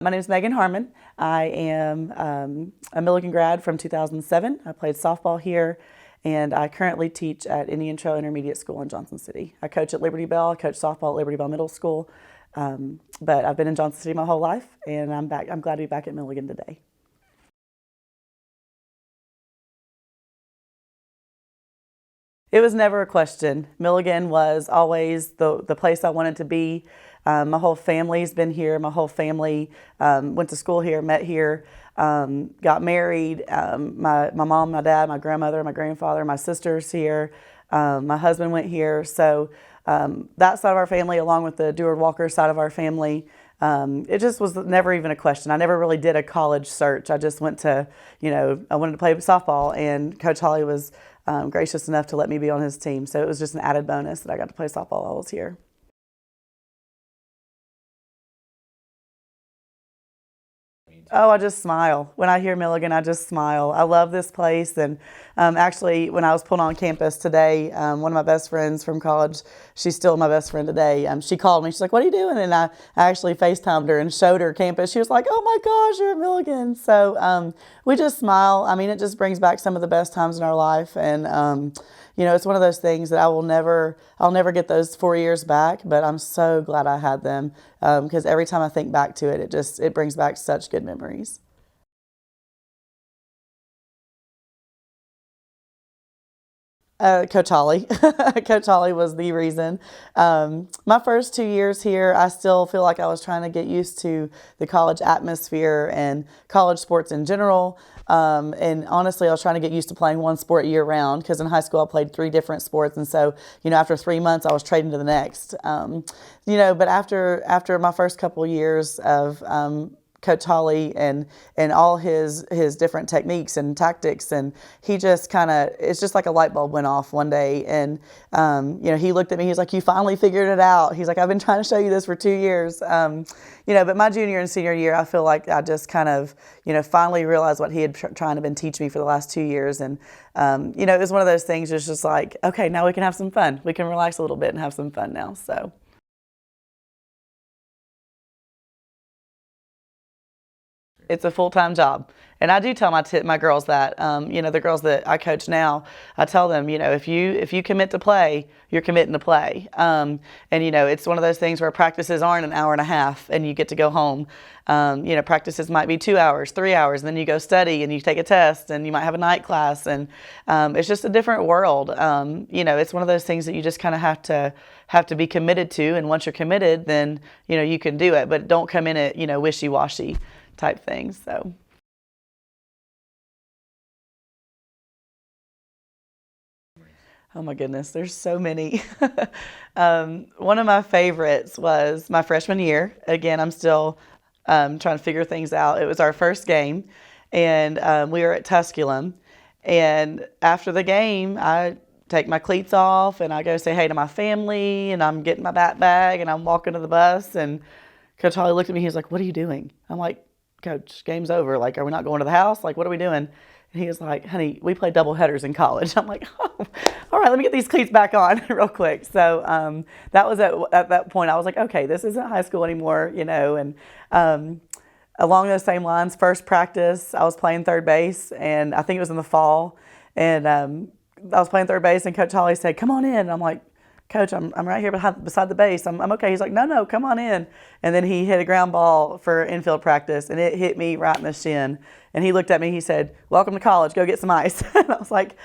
My name is Milligan Harmon. I am a Milligan grad from 2007. I played softball here, and I currently teach at Indian Trail Intermediate School in Johnson City. I coach at Liberty Bell. I coach softball at Liberty Bell Middle School, but I've been in Johnson City my whole life, and I'm back. I'm glad to be back at Milligan today. It was never a question. Milligan was always the place I wanted to be. My whole family's been here. My whole family went to school here, met here, got married. My mom, my dad, my grandmother, my grandfather, my sister's here. My husband went here. So that side of our family, along with the Dewar Walker side of our family, it just was never even a question. I never really did a college search. I just went to, I wanted to play softball, and Coach Hawley was gracious enough to let me be on his team. So it was just an added bonus that I got to play softball while I was here. Oh, I just smile. When I hear Milligan, I just smile. I love this place. And actually, when I was put on campus today, one of my best friends from college, she's still my best friend today, she called me. She's like, "What are you doing?" And I actually FaceTimed her and showed her campus. She was like, "Oh my gosh, you're at Milligan." So we just smile. I mean, it just brings back some of the best times in our life. And it's one of those things that I'll never get those 4 years back, but I'm so glad I had them, because every time I think back to it, it brings back such good memories. Coach Hawley. Coach Hawley was the reason. My first 2 years here, I still feel like I was trying to get used to the college atmosphere and college sports in general. And honestly, I was trying to get used to playing one sport year round, because in high school I played 3 different sports. And so, after 3 months, I was trading to the next. But after my first couple years of Coach Hawley and all his different techniques and tactics, and he just it's just like a light bulb went off one day, and he looked at me, he's like, "You finally figured it out." He's like, "I've been trying to show you this for 2 years." But my junior and senior year, I feel like I just finally realized what he had trying to been teach me for the last 2 years. And it was one of those things. It's just like, okay, now we can have some fun. We can relax a little bit and have some fun now. So. It's a full-time job. And I do tell my girls that, the girls that I coach now, I tell them, if you commit to play, you're committing to play. It's one of those things where practices aren't an hour and a half and you get to go home. Practices might be 2 hours, 3 hours, and then you go study and you take a test and you might have a night class, and it's just a different world. It's one of those things that you just kind of have to be committed to, and once you're committed, then you can do it, but don't come in it wishy-washy type things. So. Oh my goodness, there's so many. One of my favorites was my freshman year. Again, I'm still trying to figure things out. It was our first game, and we were at Tusculum. And after the game, I take my cleats off and I go say hey to my family, and I'm getting my bag and I'm walking to the bus, and Coach Hawley looked at me. He was like, "What are you doing?" I'm like, "Coach, game's over. Like, are we not going to the house? Like, what are we doing?" And he was like, "Honey, we play double headers in college." I'm like, "Oh, all right, let me get these cleats back on real quick." So that was at that point, I was like, okay, this isn't high school anymore, and along those same lines, first practice, I was playing third base, and I think it was in the fall, and I was playing third base, and Coach Hawley said, "Come on in." And I'm like, "Coach, I'm right here beside the base. I'm okay." He's like, "No, come on in." And then he hit a ground ball for infield practice, and it hit me right in the shin. And he looked at me, he said, "Welcome to college, go get some ice." And I was like,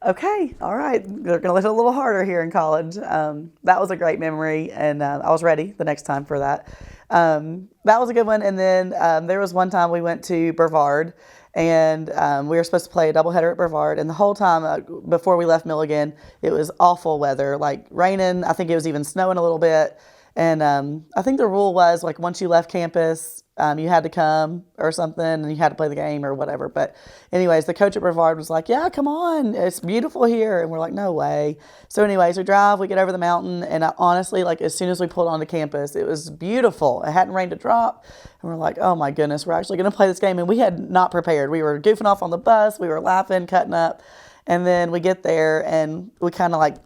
okay, all right, they're going to let it a little harder here in college. That was a great memory, and I was ready the next time for that. That was a good one. And then there was one time we went to Brevard, and we were supposed to play a doubleheader at Brevard. And the whole time before we left Milligan, it was awful weather, like raining. I think it was even snowing a little bit. And I think the rule was, like, once you left campus, you had to come or something, and you had to play the game or whatever. But anyways, the coach at Brevard was like, "Yeah, come on, it's beautiful here." And we're like, "No way." So anyways, we get over the mountain, and honestly, like, as soon as we pulled onto campus, it was beautiful. It hadn't rained a drop. And we're like, "Oh my goodness, we're actually going to play this game." And we had not prepared. We were goofing off on the bus. We were laughing, cutting up. And then we get there, and we kind of like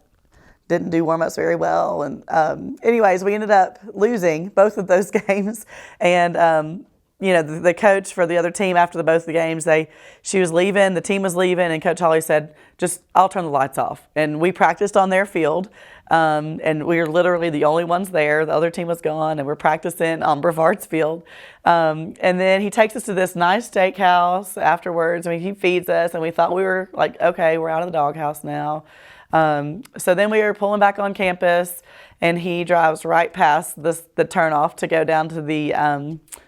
didn't do warm-ups very well. And anyways, we ended up losing both of those games. And the coach for the other team after both the games, she was leaving, the team was leaving, and Coach Hawley said, just, I'll turn the lights off. And we practiced on their field, and we were literally the only ones there. The other team was gone, and we're practicing on Brevard's field. And then he takes us to this nice steakhouse afterwards. I mean, he feeds us, and we thought we were like, okay, we're out of the doghouse now. So then we were pulling back on campus, and he drives right past the turnoff to go down to the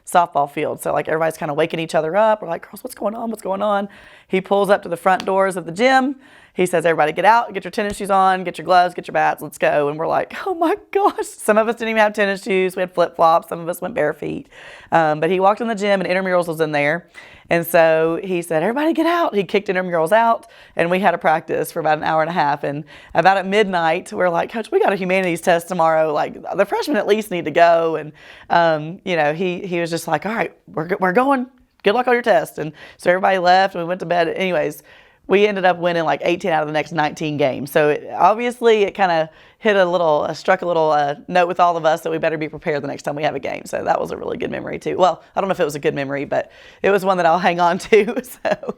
softball field. So like everybody's kind of waking each other up. We're like, girls, what's going on? What's going on? He pulls up to the front doors of the gym. He says, everybody get out, get your tennis shoes on, get your gloves, get your bats, let's go. And we're like, oh my gosh. Some of us didn't even have tennis shoes. We had flip-flops. Some of us went bare feet. But he walked in the gym, and intramurals was in there. And so he said, everybody get out. He kicked intramurals out, and we had a practice for about an hour and a half. And about at midnight, we're like, Coach, we got a humanities test tomorrow. Like, the freshmen at least need to go. And, he was just like, all right, we're going. Good luck on your test. And so everybody left, and we went to bed. Anyways, we ended up winning like 18 out of the next 19 games. So obviously it kind of struck a little note with all of us that we better be prepared the next time we have a game. So that was a really good memory too. Well, I don't know if it was a good memory, but it was one that I'll hang on to. So.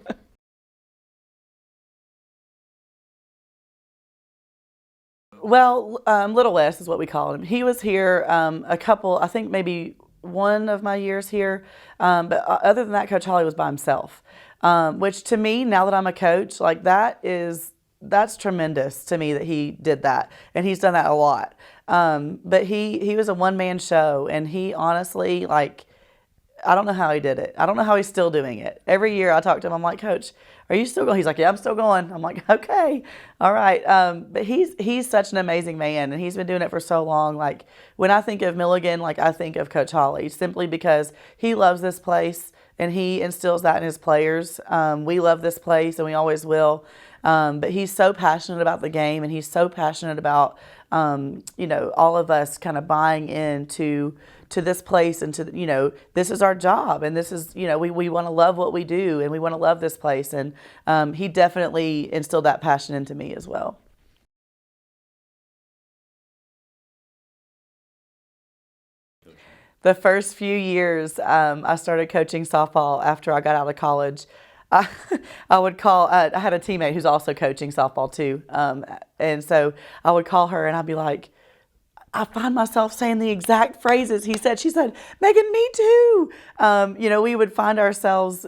Well, Little Wes is what we call him. He was here I think maybe one of my years here. But other than that, Coach Hawley was by himself. Which to me, now that I'm a coach, like that's tremendous to me that he did that. And he's done that a lot. But he was a one-man show, and he honestly, like, I don't know how he did it. I don't know how he's still doing it. Every year I talk to him, I'm like, Coach, are you still going? He's like, yeah, I'm still going. I'm like, okay, all right. But he's such an amazing man, and he's been doing it for so long. Like, when I think of Milligan, like, I think of Coach Hawley, simply because he loves this place, and he instills that in his players. We love this place, and we always will. But he's so passionate about the game, and he's so passionate about, all of us kind of buying into this place, and this is our job, and this is, we want to love what we do, and we want to love this place. And he definitely instilled that passion into me as well. The first few years, I started coaching softball after I got out of college. I, I would call, I had a teammate who's also coaching softball too. And so I would call her, and I'd be like, I find myself saying the exact phrases he said. She said, Megan, me too. We would find ourselves,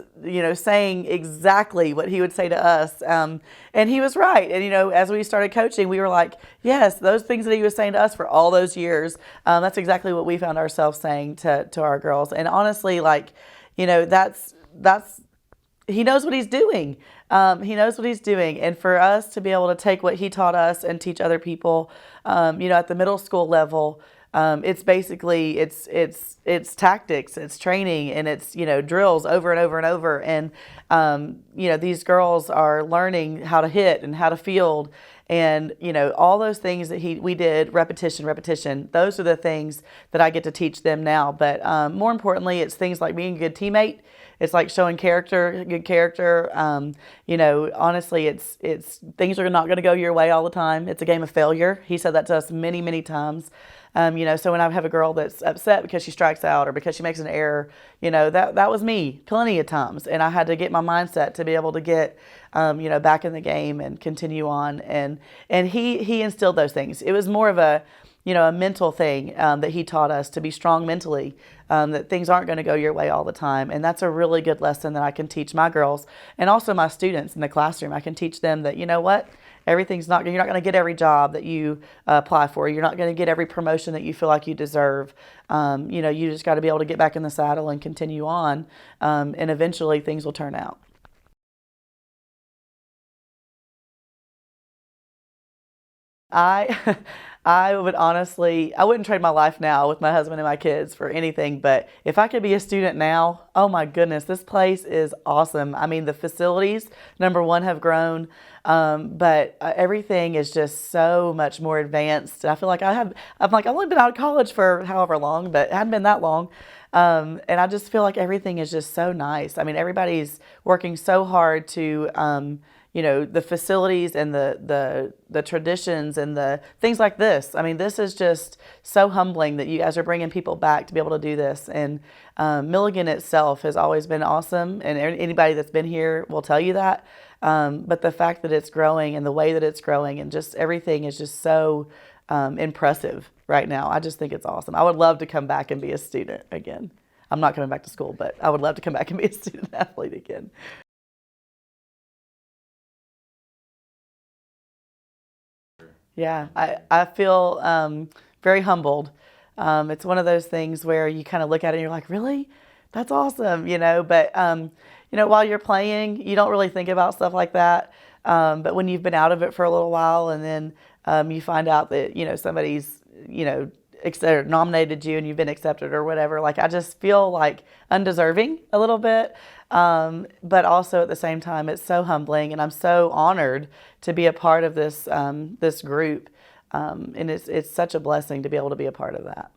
saying exactly what he would say to us. And he was right. And, as we started coaching, we were like, yes, those things that he was saying to us for all those years, that's exactly what we found ourselves saying to our girls. And honestly, like, that's he knows what he's doing. He knows what he's doing. And for us to be able to take what he taught us and teach other people, at the middle school level, it's basically, it's tactics, it's training, and it's, drills over and over and over. And, these girls are learning how to hit and how to field. And, all those things that we did, repetition, those are the things that I get to teach them now. But more importantly, it's things like being a good teammate. It's like showing good character. Honestly, it's things are not going to go your way all the time. It's a game of failure. He said that to us many, many times. So when I have a girl that's upset because she strikes out or because she makes an error, that was me plenty of times. And I had to get my mindset to be able to get, back in the game and continue on. And he instilled those things. It was more of a mental thing that he taught us, to be strong mentally, that things aren't going to go your way all the time. And that's a really good lesson that I can teach my girls and also my students in the classroom. I can teach them that, what? You're not going to get every job that you apply for. You're not going to get every promotion that you feel like you deserve. You just got to be able to get back in the saddle and continue on. And eventually things will turn out. I I would honestly, I wouldn't trade my life now with my husband and my kids for anything, but if I could be a student now, oh my goodness, this place is awesome. I mean, the facilities, number one, have grown, but everything is just so much more advanced. I feel like I've only been out of college for however long, but it hadn't been that long. And I just feel like everything is just so nice. I mean, everybody's working so hard to, the facilities and the traditions and the things like this. I mean, this is just so humbling that you guys are bringing people back to be able to do this. And Milligan itself has always been awesome, and anybody that's been here will tell you that. But the fact that it's growing and the way that it's growing and just everything is just so impressive right now. I just think it's awesome. I would love to come back and be a student again. I'm not coming back to school, but I would love to come back and be a student athlete again. Yeah, I feel very humbled. It's one of those things where you kind of look at it and you're like, really? That's awesome, But, while you're playing, you don't really think about stuff like that. But when you've been out of it for a little while and then you find out that, somebody's, nominated you and you've been accepted or whatever, like I just feel like undeserving a little bit. But also at the same time, it's so humbling, and I'm so honored to be a part of this group. And it's such a blessing to be able to be a part of that.